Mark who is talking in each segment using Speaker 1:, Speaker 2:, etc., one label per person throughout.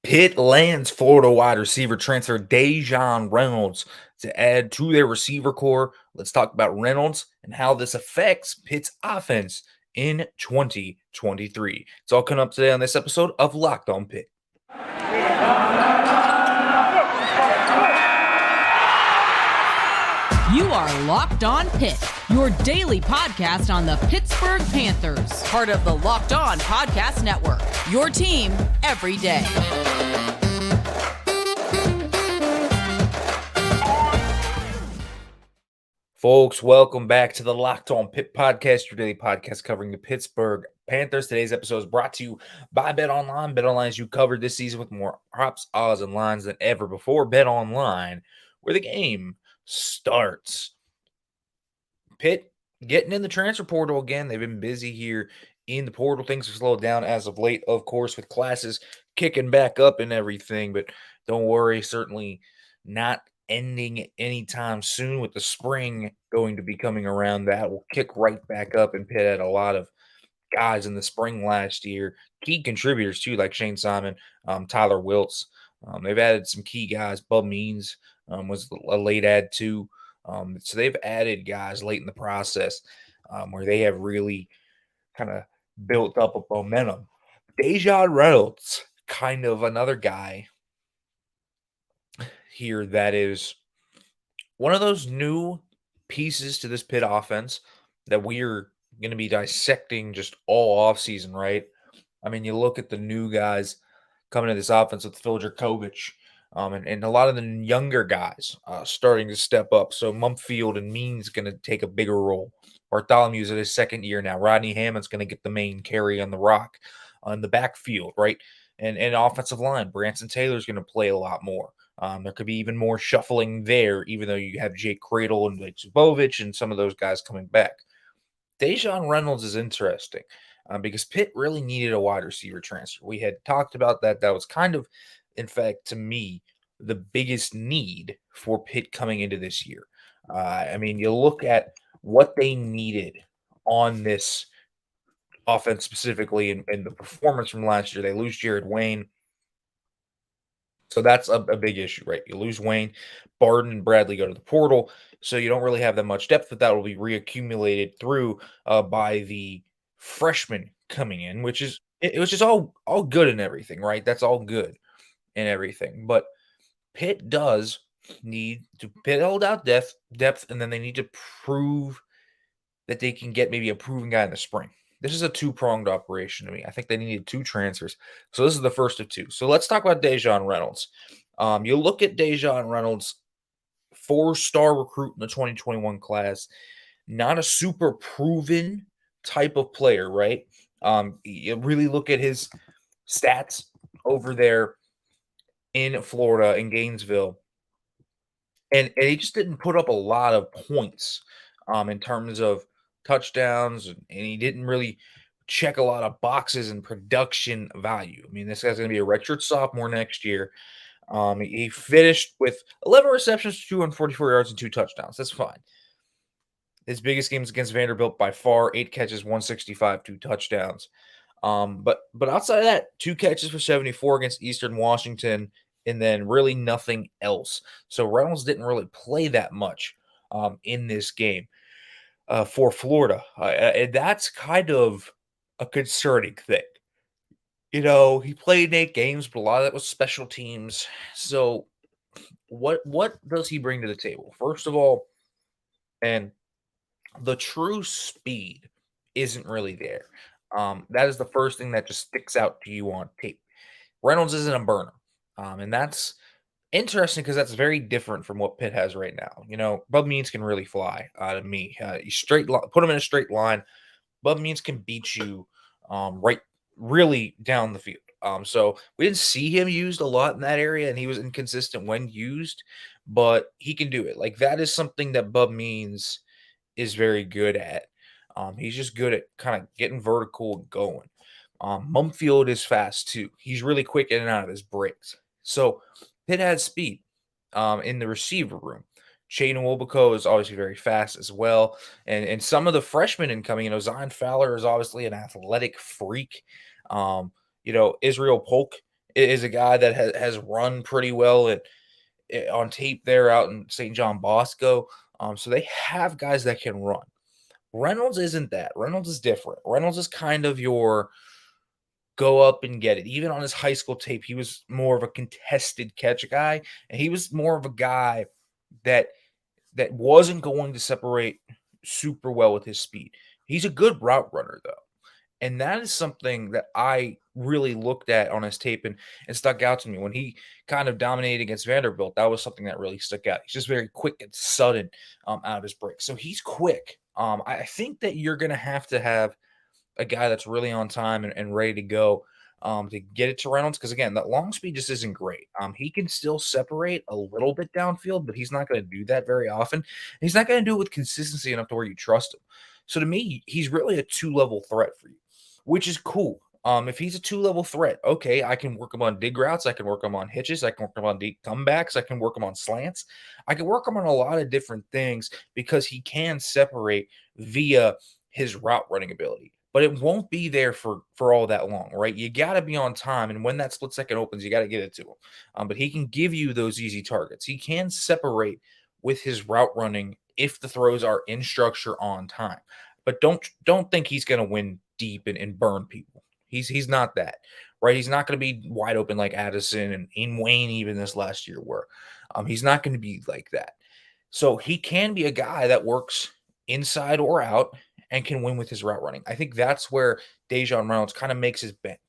Speaker 1: Pitt lands Florida wide receiver transfer DeJean Reynolds to add to their receiver core. Let's talk about Reynolds and how this affects Pitt's offense in 2023. It's all coming up today on this episode of Locked On Pitt.
Speaker 2: You are Locked On Pitt, your daily podcast on the Pittsburgh Panthers, part of the Locked On Podcast Network, your team every day.
Speaker 1: Folks, welcome back to the Locked On Pitt podcast, your daily podcast covering the Pittsburgh Panthers. Today's episode is brought to you by BetOnline. BetOnline is you covered this season with more props, odds, and lines than ever before. BetOnline, where the game starts. Pitt getting in the transfer portal again. They've been busy here in the portal. Things have slowed down as of late, of course, with classes kicking back up and everything. But don't worry, certainly not ending anytime soon with the spring going to be coming around. That will kick right back up, and Pitt had a lot of guys in the spring last year, key contributors too, like Shane Simon, Tyler Wiltz. They've added some key guys. Bub Means was a late add too. So they've added guys late in the process where they have really kind of built up a momentum. DeJean Reynolds, kind of another guy here that is one of those new pieces to this Pitt offense that we're going to be dissecting just all offseason, right? I mean, you look at the new guys coming to this offense with Phil Jerkovich, and a lot of the younger guys starting to step up. So Mumfield and Means going to take a bigger role. Bartholomew's in his second year now. Rodney Hammond's going to get the main carry on the rock on the backfield, right? And offensive line, Branson Taylor's going to play a lot more. There could be even more shuffling there, even though you have Jake Cradle and Blake Zubovich and some of those guys coming back. DeJean Reynolds is interesting because Pitt really needed a wide receiver transfer. We had talked about that. That was kind of, in fact, to me, the biggest need for Pitt coming into this year. I mean, you look at what they needed on this offense specifically and the performance from last year. They lose Jared Wayne. So that's a big issue, right? You lose Wayne, Barden and Bradley go to the portal, so you don't really have that much depth, but that will be reaccumulated through by the freshmen coming in, which is it was just all good and everything, right? That's all good and everything. But Pitt does need to hold out depth, and then they need to prove that they can get maybe a proven guy in the spring. This is a two-pronged operation to me. I think they needed two transfers. So this is the first of two. So let's talk about DeJean Reynolds. You look at DeJean Reynolds, 4-star recruit in the 2021 class, not a super proven type of player, right? You really look at his stats over there in Florida, in Gainesville, and he just didn't put up a lot of points in terms of touchdowns, and he didn't really check a lot of boxes in production value. I mean, this guy's going to be a redshirt sophomore next year. He finished with 11 receptions, 244 yards, and 2 touchdowns. That's fine. His biggest games against Vanderbilt by far, 8 catches, 165, 2 touchdowns. But outside of that, 2 catches for 74 against Eastern Washington, and then really nothing else. So Reynolds didn't really play that much in this game. For Florida. And that's kind of a concerning thing. You know, he played 8 games, but a lot of that was special teams. So what does he bring to the table? First of all, and the true speed isn't really there. That is the first thing that just sticks out to you on tape. Reynolds isn't a burner. And that's interesting because that's very different from what Pitt has right now. You know, Bub Means can really fly to me. You put him in a straight line. Bub Means can beat you right really down the field. So we didn't see him used a lot in that area, and he was inconsistent when used, but he can do it. Like that is something that Bub Means is very good at. He's just good at kind of getting vertical and going. Mumfield is fast too. He's really quick in and out of his breaks. So Pitt has speed in the receiver room. Chain Wobico is obviously very fast as well. And some of the freshmen incoming, you know, Zion Fowler is obviously an athletic freak. You know, Israel Polk is a guy that has run pretty well on tape there out in St. John Bosco. So they have guys that can run. Reynolds isn't that. Reynolds is different. Reynolds is kind of your go up and get it. Even on his high school tape, he was more of a contested catch guy, and he was more of a guy that wasn't going to separate super well with his speed. He's a good route runner though. And that is something that I really looked at on his tape and stuck out to me when he kind of dominated against Vanderbilt. That was something that really stuck out. He's just very quick and sudden out of his break. So he's quick. I think that you're going to have a guy that's really on time and ready to go to get it to Reynolds. Because again, that long speed just isn't great. He can still separate a little bit downfield, but he's not going to do that very often. He's not going to do it with consistency enough to where you trust him. So to me, he's really a two-level threat for you, which is cool. If he's a two-level threat, okay, I can work him on dig routes, I can work him on hitches, I can work him on deep comebacks, I can work him on slants, I can work him on a lot of different things because he can separate via his route running ability. But it won't be there for all that long, right? You got to be on time, and when that split second opens, you got to get it to him. But he can give you those easy targets. He can separate with his route running if the throws are in structure on time. But don't think he's going to win deep and burn people. He's not that, right? He's not going to be wide open like Addison and in Wayne even this last year were. He's not going to be like that. So he can be a guy that works inside or out and can win with his route running. I think that's where DeJean Reynolds kind of makes his bank.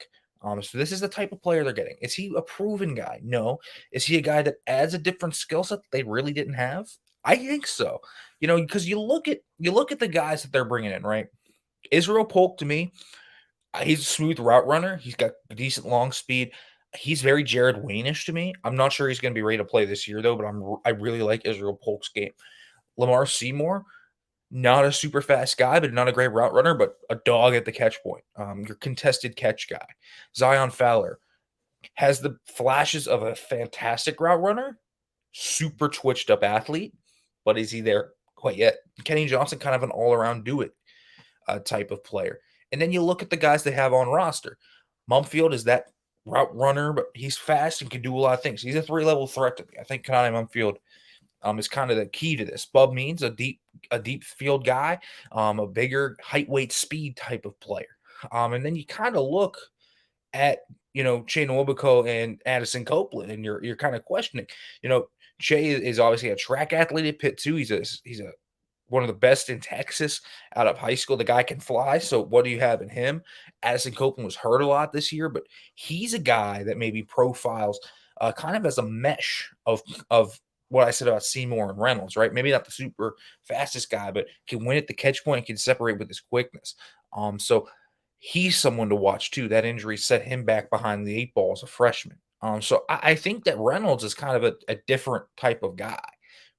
Speaker 1: So this is the type of player they're getting. Is he a proven guy? No. Is he a guy that adds a different skill set they really didn't have? I think so. Because you look at the guys that they're bringing in, right? Israel Polk to me, he's a smooth route runner. He's got decent long speed. He's very Jared Wayne-ish to me. I'm not sure he's going to be ready to play this year though, but I really like Israel Polk's game. Lamar Seymour, not a super fast guy, but not a great route runner, but a dog at the catch point. Your contested catch guy. Zion Fowler has the flashes of a fantastic route runner, super twitched up athlete, but is he there quite yet? Kenny Johnson, kind of an all around do it type of player. And then you look at the guys they have on roster. Mumfield is that route runner, but he's fast and can do a lot of things. He's a 3-level threat to me. I think Kanani Mumfield is kind of the key to this. Bub Means a deep field guy, a bigger height, weight, speed type of player. And then you kind of look at Che Nwabiko and Addison Copeland, and you're kind of questioning. Che is obviously a track athlete at Pitt too. He's a one of the best in Texas out of high school. The guy can fly. So what do you have in him? Addison Copeland was hurt a lot this year, but he's a guy that maybe profiles kind of as a mesh of what I said about Seymour and Reynolds, right? Maybe not the super fastest guy, but can win at the catch point, can separate with his quickness. So he's someone to watch too. That injury set him back behind the 8 ball as a freshman. So I think that Reynolds is kind of a different type of guy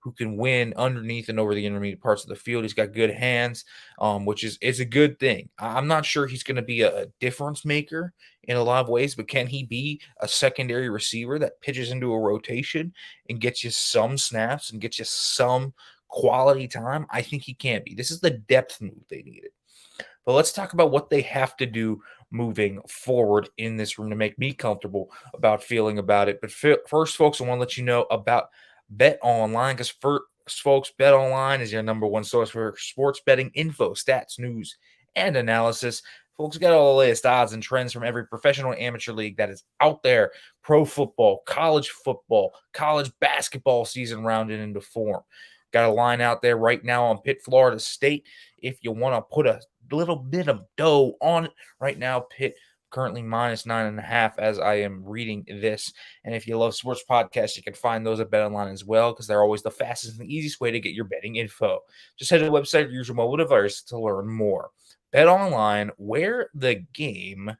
Speaker 1: who can win underneath and over the intermediate parts of the field. He's got good hands, which is a good thing. I'm not sure he's going to be a difference maker in a lot of ways, but can he be a secondary receiver that pitches into a rotation and gets you some snaps and gets you some quality time? I think he can be. This is the depth move they needed. But let's talk about what they have to do moving forward in this room to make me comfortable about feeling about it. But first, folks, I want to let you know about BetOnline, because first, folks, BetOnline is your number one source for sports betting info, stats, news, and analysis. Folks, got all the latest odds and trends from every professional and amateur league that is out there. Pro football, college basketball season rounded into form. Got a line out there right now on Pitt, Florida State. If you want to put a little bit of dough on it right now, Pitt currently -9.5 as I am reading this. And if you love sports podcasts, you can find those at BetOnline as well, because they're always the fastest and easiest way to get your betting info. Just head to the website or use your mobile device to learn more. BetOnline, where the game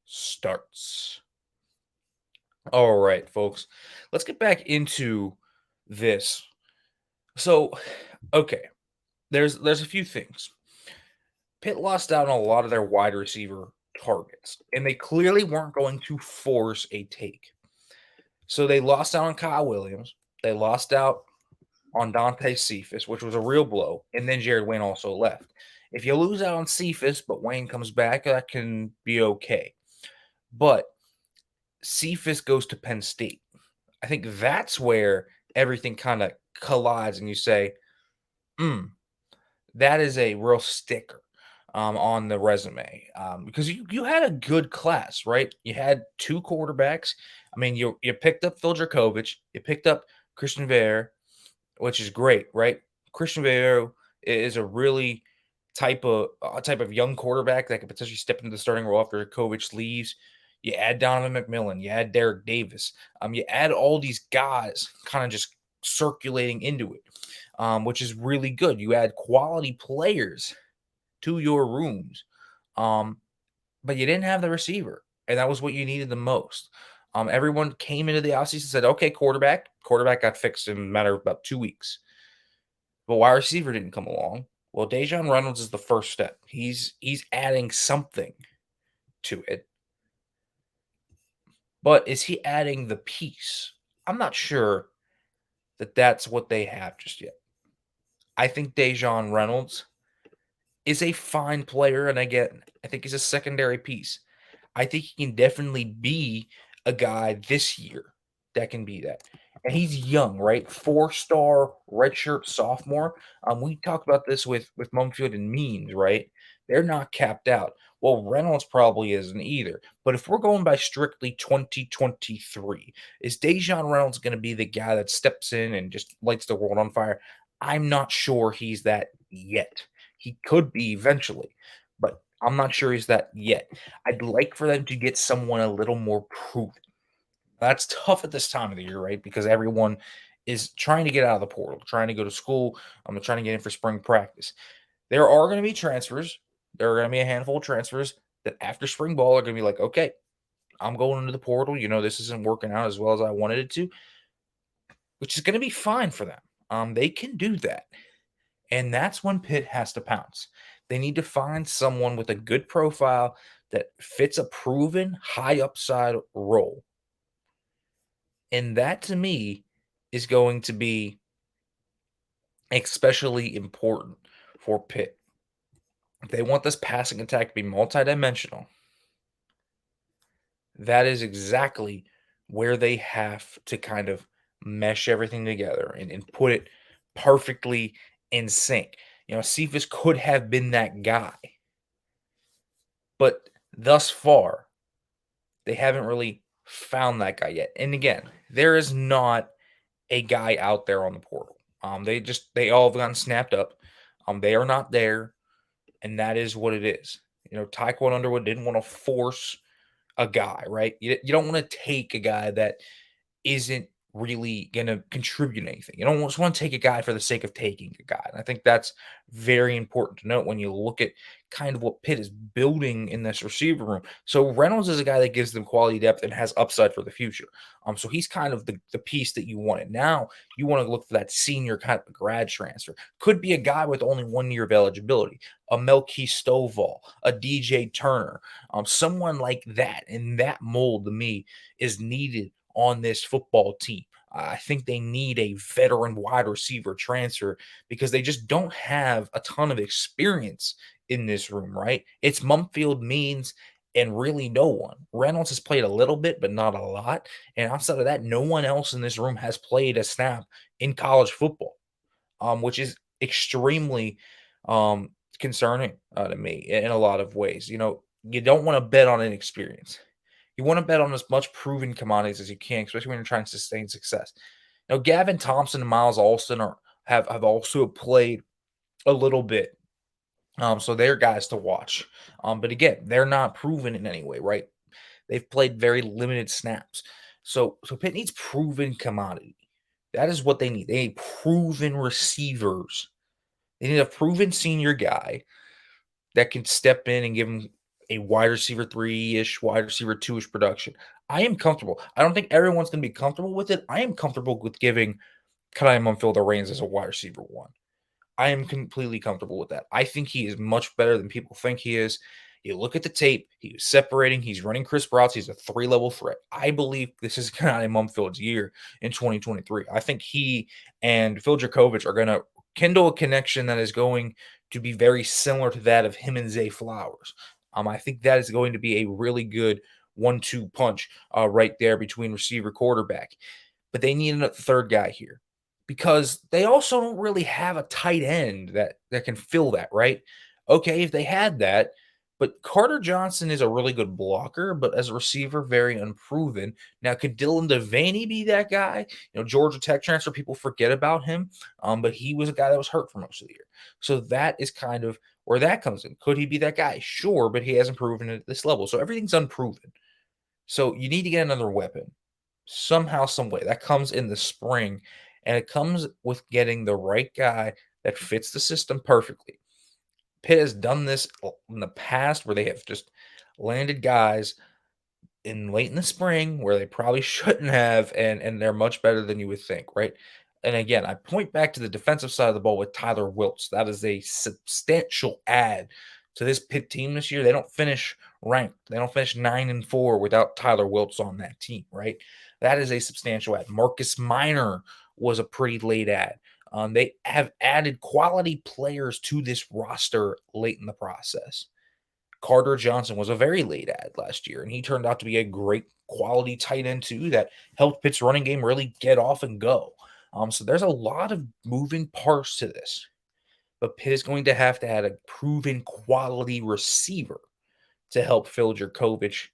Speaker 1: starts. All right, folks, let's get back into this. So, okay, there's a few things. Pitt lost out on a lot of their wide receiver targets, and they clearly weren't going to force a take. So they lost out on Kyle Williams. They lost out on Dante Cephas, which was a real blow, and then Jared Wayne also left. If you lose out on Cephas, but Wayne comes back, that can be okay. But Cephas goes to Penn State. I think that's where everything kind of collides, and you say, hmm, that is a real sticker on the resume because you had a good class, right? You had two quarterbacks. I mean, you picked up Phil Dracovic, you picked up Christian Ver, which is great, right? Christian Ver is a really type of young quarterback that could potentially step into the starting role after Dracovic leaves. You add Donovan McMillan, you add Derek Davis, you add all these guys kind of just circulating into it, which is really good. You add quality players to your rooms, um, but you didn't have the receiver, and that was what you needed the most. Everyone came into the offseason and said, okay, quarterback. Quarterback got fixed in a matter of about 2 weeks. But wide receiver didn't come along. Well, DeJean Reynolds is the first step. He's adding something to it. But is he adding the piece? I'm not sure that that's what they have just yet. I think DeJean Reynolds is a fine player, and again, I think he's a secondary piece. I think he can definitely be a guy this year that can be that. And he's young, right? 4-star redshirt sophomore. We talked about this with Mumfield and Means, right? They're not capped out. Well, Reynolds probably isn't either. But if we're going by strictly 2023, is DeJean Reynolds going to be the guy that steps in and just lights the world on fire? I'm not sure he's that yet. He could be eventually, but I'm not sure he's that yet. I'd like for them to get someone a little more proven. That's tough at this time of the year, right? Because everyone is trying to get out of the portal, trying to go to school. I'm trying to get in for spring practice. There are going to be transfers. There are going to be a handful of transfers that after spring ball are going to be like, okay, I'm going into the portal. This isn't working out as well as I wanted it to, which is going to be fine for them. They can do that. And that's when Pitt has to pounce. They need to find someone with a good profile that fits a proven high upside role. And that to me is going to be especially important for Pitt. If they want this passing attack to be multidimensional, that is exactly where they have to kind of mesh everything together and put it perfectly in sync. Cephas could have been that guy. But thus far, they haven't really found that guy yet. And again, there is not a guy out there on the portal. They all have gotten snapped up. They are not there, and that is what it is. Taekwondo Underwood didn't want to force a guy, right? You don't want to take a guy that isn't really going to contribute anything. You don't just want to take a guy for the sake of taking a guy. And I think that's very important to note when you look at kind of what Pitt is building in this receiver room. So Reynolds is a guy that gives them quality depth and has upside for the future. So he's kind of the piece that you wanted. Now you want to look for that senior kind of grad transfer. Could be a guy with only 1 year of eligibility, a Melky Stovall, a DJ Turner, someone like that in that mold to me is needed on this football team. I think they need a veteran wide receiver transfer because they just don't have a ton of experience in this room, right? It's Mumfield, Means, and really no one. Reynolds has played a little bit, but not a lot. And outside of that, no one else in this room has played a snap in college football, which is extremely concerning to me in a lot of ways. You don't want to bet on inexperience. You want to bet on as much proven commodities as you can, especially when you're trying to sustain success. Now, Gavin Thompson and Miles Alston have also played a little bit. So they're guys to watch. But again, they're not proven in any way, right? They've played very limited snaps. So Pitt needs proven commodity. That is what they need. They need proven receivers. They need a proven senior guy that can step in and give them a wide receiver 3-ish, wide receiver 2-ish production. I am comfortable. I don't think everyone's going to be comfortable with it. I am comfortable with giving Kai Mumfield the reins as a wide receiver 1. I am completely comfortable with that. I think he is much better than people think he is. You look at the tape, he's separating, he's running crisp routes, he's a 3-level threat. I believe this is Kai Mumfield's year in 2023. I think he and Phil Dracovic are going to kindle a connection that is going to be very similar to that of him and Zay Flowers. I think that is going to be a really good 1-2 punch right there between receiver quarterback. But they need a third guy here because they also don't really have a tight end that can fill that, right? Okay, if they had that, but Carter Johnson is a really good blocker, but as a receiver, very unproven. Now, could Dylan Devaney be that guy? Georgia Tech transfer, people forget about him, but he was a guy that was hurt for most of the year. So that is kind of where that comes in. Could he be that guy? Sure, but he hasn't proven it at this level. So everything's unproven. So you need to get another weapon somehow, some way. That comes in the spring, and it comes with getting the right guy that fits the system perfectly. Pitt has done this in the past where they have just landed guys in late in the spring where they probably shouldn't have, and they're much better than you would think, right? And again, I point back to the defensive side of the ball with Tyler Wiltz. That is a substantial add to this Pitt team this year. They don't finish ranked. They don't finish 9-4 without Tyler Wiltz on that team, right? That is a substantial add. Marcus Minor was a pretty late add. They have added quality players to this roster late in the process. Carter Johnson was a very late add last year, and he turned out to be a great quality tight end too that helped Pitt's running game really get off and go. So there's a lot of moving parts to this, but Pitt is going to have to add a proven quality receiver to help fill Jurkovich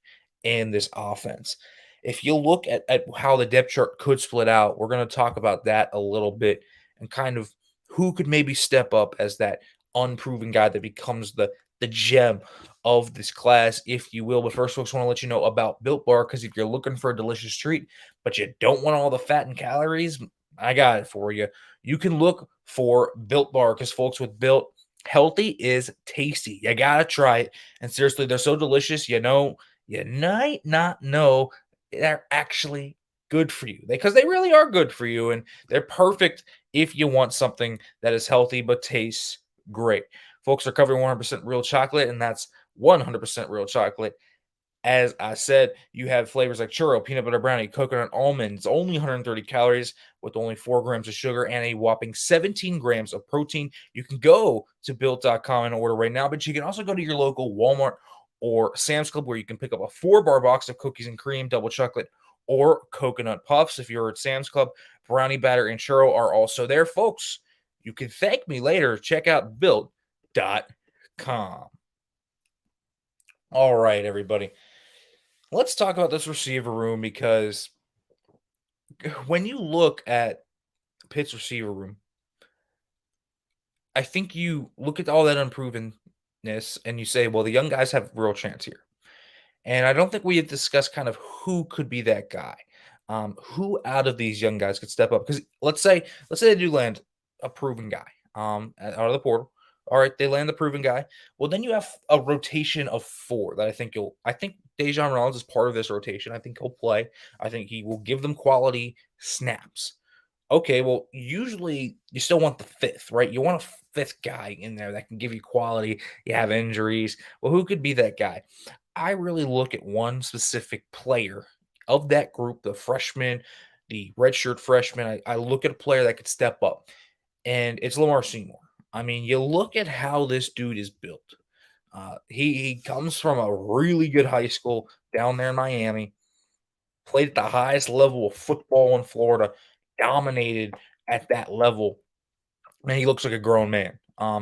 Speaker 1: and this offense. If you look at how the depth chart could split out, we're going to talk about that a little bit and kind of who could maybe step up as that unproven guy that becomes the gem of this class, if you will. But first, folks, I want to let you know about Built Bar, because if you're looking for a delicious treat, but you don't want all the fat and calories, I got it for you. You can look for Built Bar, because, folks, with Built, healthy is tasty. You got to try it. And seriously, they're so delicious, you might not know they're actually good for you, because they really are good for you, and they're perfect if you want something that is healthy but tastes great. Folks, are covering 100% real chocolate, and that's 100% real chocolate. As I said, you have flavors like churro, peanut butter brownie, coconut almonds, only 130 calories with only 4 grams of sugar and a whopping 17 grams of protein. You can go to built.com and order right now, but you can also go to your local Walmart or Sam's Club, where you can pick up a 4-bar box of cookies and cream, double chocolate, or coconut puffs. If you're at Sam's Club, brownie batter and churro are also there. Folks, you can thank me later. Check out built.com. All right, everybody. Let's talk about this receiver room, because when you look at Pitt's receiver room, I think you look at all that unprovenness and you say, well, the young guys have real chance here. And I don't think we had discussed kind of who could be that guy. Who out of these young guys could step up? Because let's say they do land a proven guy out of the portal. All right, they land the proven guy. Well, then you have a rotation of 4 that I think DeJean Reynolds is part of this rotation. I think he'll play. I think he will give them quality snaps. Okay, well, usually you still want the 5th, right? You want a 5th guy in there that can give you quality. You have injuries. Well, who could be that guy? I really look at one specific player of that group, the freshman, the redshirt freshman. I look at a player that could step up, and it's Lamar Seymour. I mean, you look at how this dude is built. He comes from a really good high school down there in Miami, played at the highest level of football in Florida, dominated at that level, and he looks like a grown man.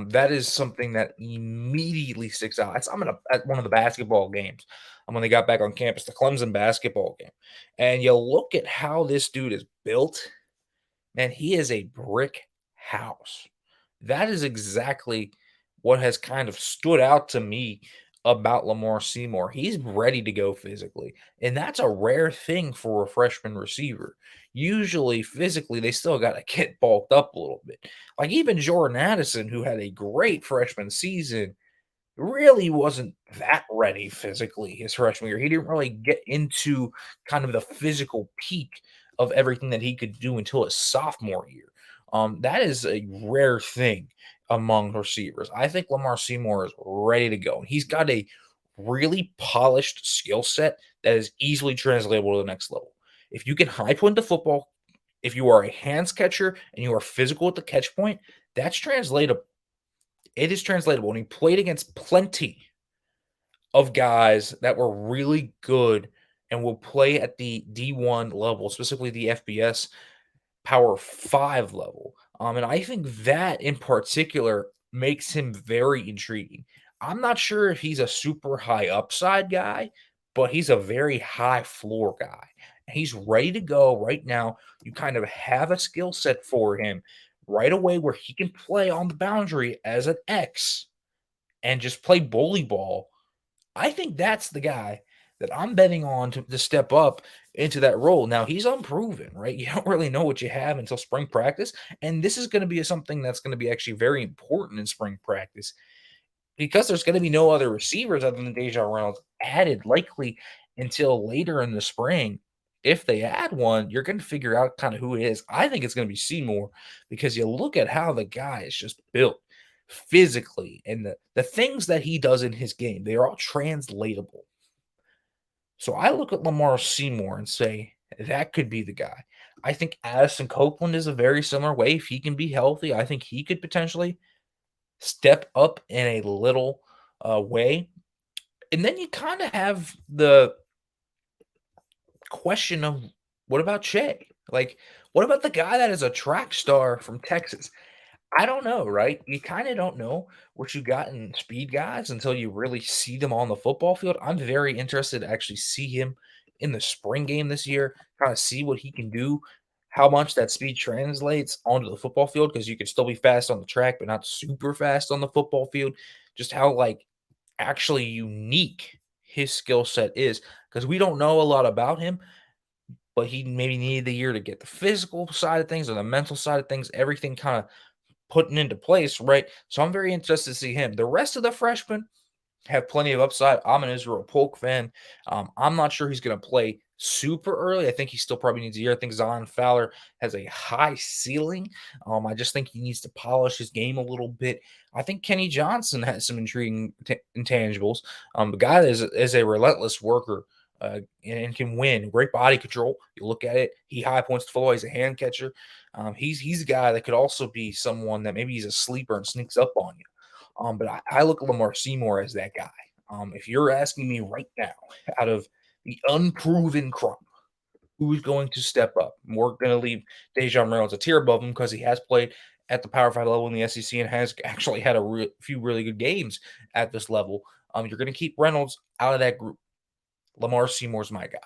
Speaker 1: That is something that immediately sticks out. I'm at one of the basketball games. When they got back on campus, the Clemson basketball game, and you look at how this dude is built. Man, he is a brick house. That is exactly what has kind of stood out to me about Lamar Seymour. He's ready to go physically, and that's a rare thing for a freshman receiver. Usually, physically, they still got to get bulked up a little bit. Like even Jordan Addison, who had a great freshman season, really wasn't that ready physically his freshman year. He didn't really get into kind of the physical peak of everything that he could do until his sophomore year. That is a rare thing among receivers. I think Lamar Seymour is ready to go. He's got a really polished skill set that is easily translatable to the next level. If you can high point the football, if you are a hands catcher and you are physical at the catch point, that's translatable. It is translatable. And he played against plenty of guys that were really good and will play at the D1 level, specifically the FBS Power 5 level. And I think that in particular makes him very intriguing. I'm not sure if he's a super high upside guy, but he's a very high floor guy. He's ready to go right now. You kind of have a skill set for him right away where he can play on the boundary as an X and just play bully ball. I think that's the guy that I'm betting on to step up into that role. Now, he's unproven, right? You don't really know what you have until spring practice. And this is going to be something that's going to be actually very important in spring practice because there's going to be no other receivers other than DeJean Reynolds added likely until later in the spring. If they add one, you're going to figure out kind of who it is. I think it's going to be Seymour because you look at how the guy is just built physically and the things that he does in his game, they are all translatable. So I look at Lamar Seymour and say that could be the guy. I think Addison Copeland is a very similar way. If he can be healthy, I think he could potentially step up in a little way. And then you kind of have the question of what about Shea? Like, what about the guy that is a track star from Texas? I don't know, right? You kind of don't know what you got in speed guys until you really see them on the football field. I'm very interested to actually see him in the spring game this year, kind of see what he can do, how much that speed translates onto the football field, because you could still be fast on the track, but not super fast on the football field. Just how like actually unique his skill set is, because we don't know a lot about him, but he maybe needed the year to get the physical side of things or the mental side of things, everything kind of putting into place, right? So I'm very interested to see him. The rest of the freshmen have plenty of upside. I'm an Israel Polk fan. I'm not sure he's going to play super early. I think he still probably needs a year. I think Zion Fowler has a high ceiling. I just think he needs to polish his game a little bit. I think Kenny Johnson has some intriguing intangibles. The guy is a relentless worker. And can win. Great body control. You look at it. He high points the football. He's a hand catcher. He's a guy that could also be someone that maybe he's a sleeper and sneaks up on you. But I look at Lamar Seymour as that guy. If you're asking me right now, out of the unproven crop, who's going to step up? We're going to leave DeJean Reynolds a tier above him because he has played at the Power 5 level in the SEC and has actually had a few really good games at this level. You're going to keep Reynolds out of that group. Lamar Seymour's my guy.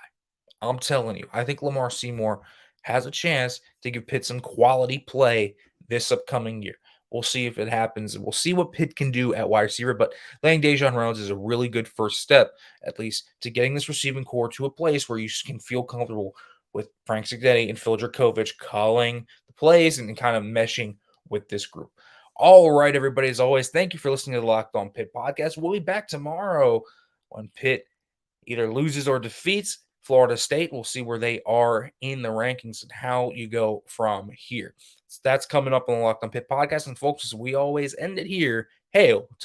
Speaker 1: I'm telling you, I think Lamar Seymour has a chance to give Pitt some quality play this upcoming year. We'll see if it happens. We'll see what Pitt can do at wide receiver, but laying DeJean Reynolds is a really good first step, at least, to getting this receiving core to a place where you can feel comfortable with Frank Signetti and Phil Dracovic calling the plays and kind of meshing with this group. All right, everybody, as always, thank you for listening to the Locked On Pitt podcast. We'll be back tomorrow when Pitt either loses or defeats Florida State. We'll see where they are in the rankings and how you go from here. So that's coming up on the Locked On Pitt podcast. And folks, as we always end it here, hail